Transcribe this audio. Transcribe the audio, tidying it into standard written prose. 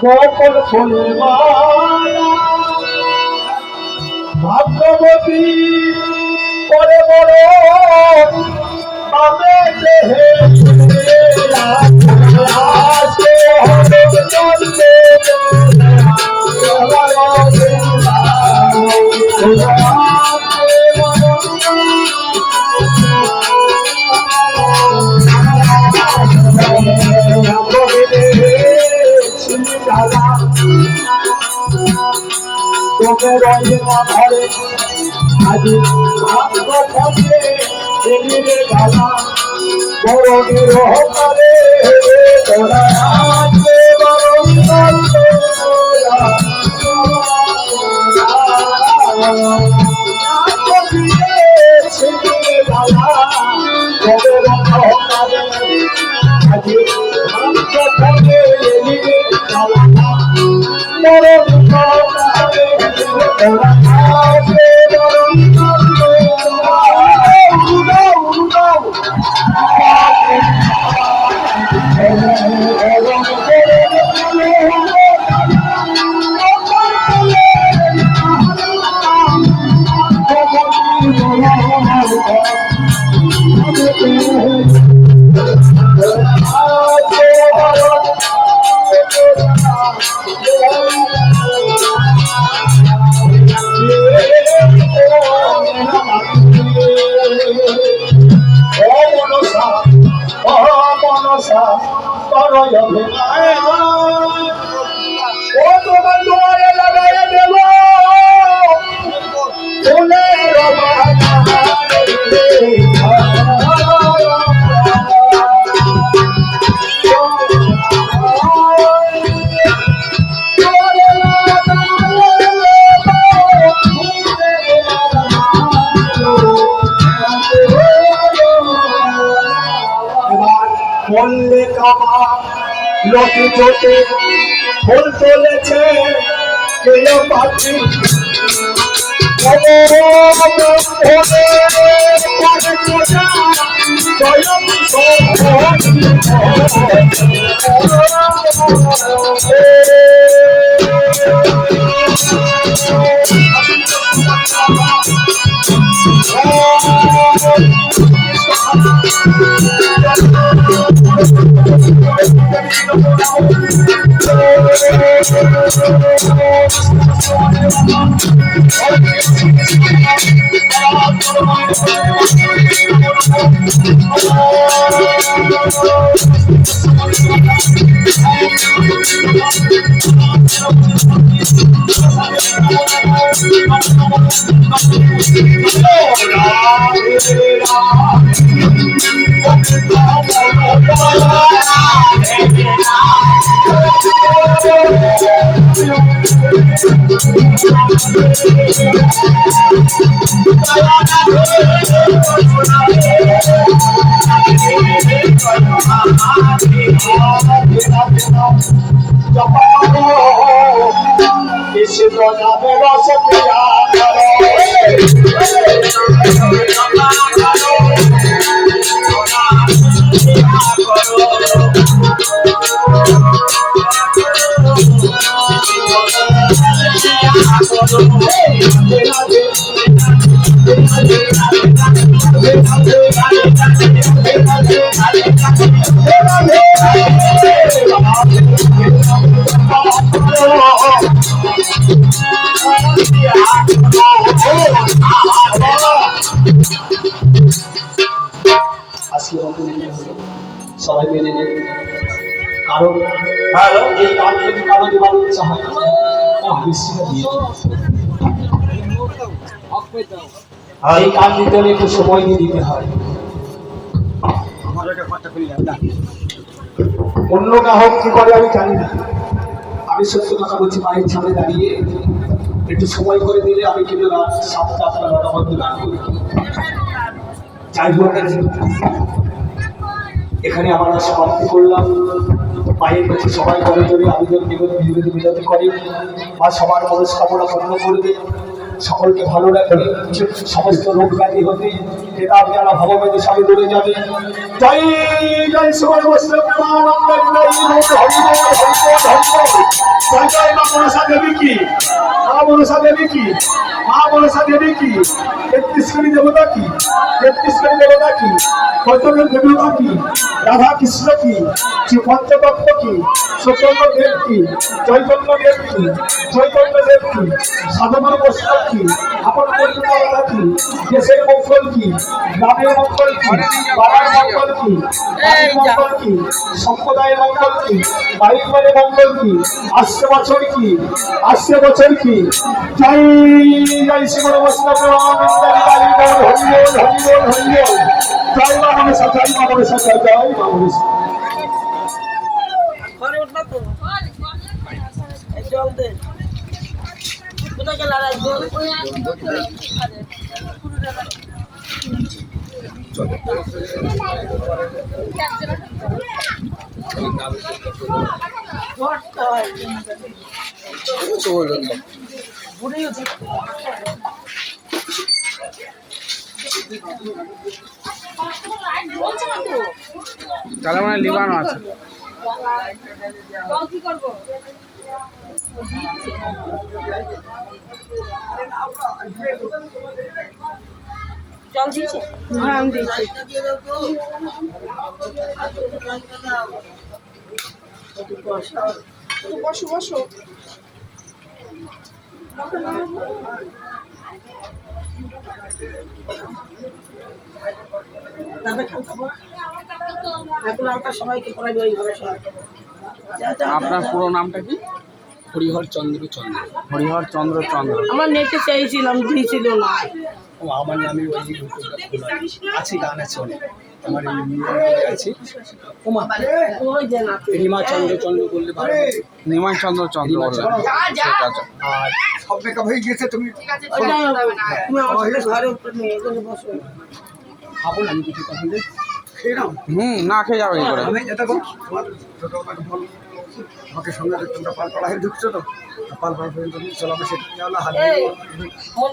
গোপন ফলে ভাগ্যবতী করে বড় আমি দেহে তোকে রইলা ঘরে আজি ভাগ্য পথে এলিরে গালা বড় বিরহ করে তোরা আসবে বরং লোকে চোটে ফুল তুলেছে কেউ পাখি সবাই মেনে নেন, কারণ এই আর যদি কারো দেওয়ার ইচ্ছা হয় বৃষ্টিটা দিয়ে আর এই কাজ দিতে হলে একটু সময় দিয়ে দিতে হয়। অন্য গ্রাহক কি করে আমি জানি না, আমি সত্য কথা বলছি, মায়ের সামনে দাঁড়িয়ে একটু সময় করে দিলে আমি কিন্তু রাত 7টা 8টা 9টা পর্যন্ত গান করি। যাই হোক, এখানে আমরা সমাপ্তি করলাম। মায়ের কাছে সবাই করে ধরে আবেদন বিনতি করে বা সবার মনস্কামনা পূর্ণ করবে, সকলকে ভালো রাখবে, সমস্ত রোগ ব্যাধি হতে কেতাব যারা ভগবতী সবে দূরে যাবে। জয় জয় সুবর্ণ বৈষ্ণব প্রেমানন্দ জয় জয় মা মনসা দেবী কি, মা মনসা দেবী কি, মা মনসা দেবী কি, 33 কোটি দেবতা কি, 33 কোটি দেবতা কি, কতজন দেবতা কি, রাধা কৃষ্ণ কি, পঞ্চতত্ত্ব কি, চৈতন্য দেব কি, চৈতন্য দেব কি, চৈতন্য দেব কি, সাধুগুরু বৈষ্ণব কি, আপন পরিবার কি, দেশের মঙ্গল কি, গ্রামের মঙ্গল কি, বাবার মঙ্গল কি, বাড়ির মঙ্গল কি, সম্প্রদায়ের মঙ্গল কি, বাড়ির মানে মঙ্গল কি, আসছে বছর কি, আসছে বছর কি। জয় জয় শ্রী বৈষ্ণব জয় মা মনসা, জয় মা মনসা, জয় মা মনসা। জল দে কোথায় গেল তাহলে মানে লিবানো আছে। কি করবো জল দিয়েছে? হ্যাঁ আমি দিয়েছি। বসো বসো। আপনার পুরো নামটা কি? হরিহর চন্দ্র চন্দ্র। হরিহর চন্দ্র চন্দ্র। আমার নেটে চাইছিলাম, দিয়েছিল না। ও আমার নামে ওই আছে, গান আছে অনেক আমার আছে। ওই যে না রিমা চন্দ্র চন্দ্র বললে ভালো হবে। নিমাই চন্দ্র চন্দ্র বললেন, ঠিক আছে। আর সব মেকআপ হয়ে গেছে, তুমি তুমি আমার ঘরে উপরে নিয়ে এখানে বসো। খাবো না আমি কিছু, তাহলে খেয়ে নাও। না খেয়ে যাবে কি করে? আমি এটা বল, ছোটবেলাকে বল আমাকে সঙ্গে তোমরা পালপাড়া হয়ে ঢুকছো তো, পালপাড়া পর্যন্ত চলো, আমি সেটা হাত মন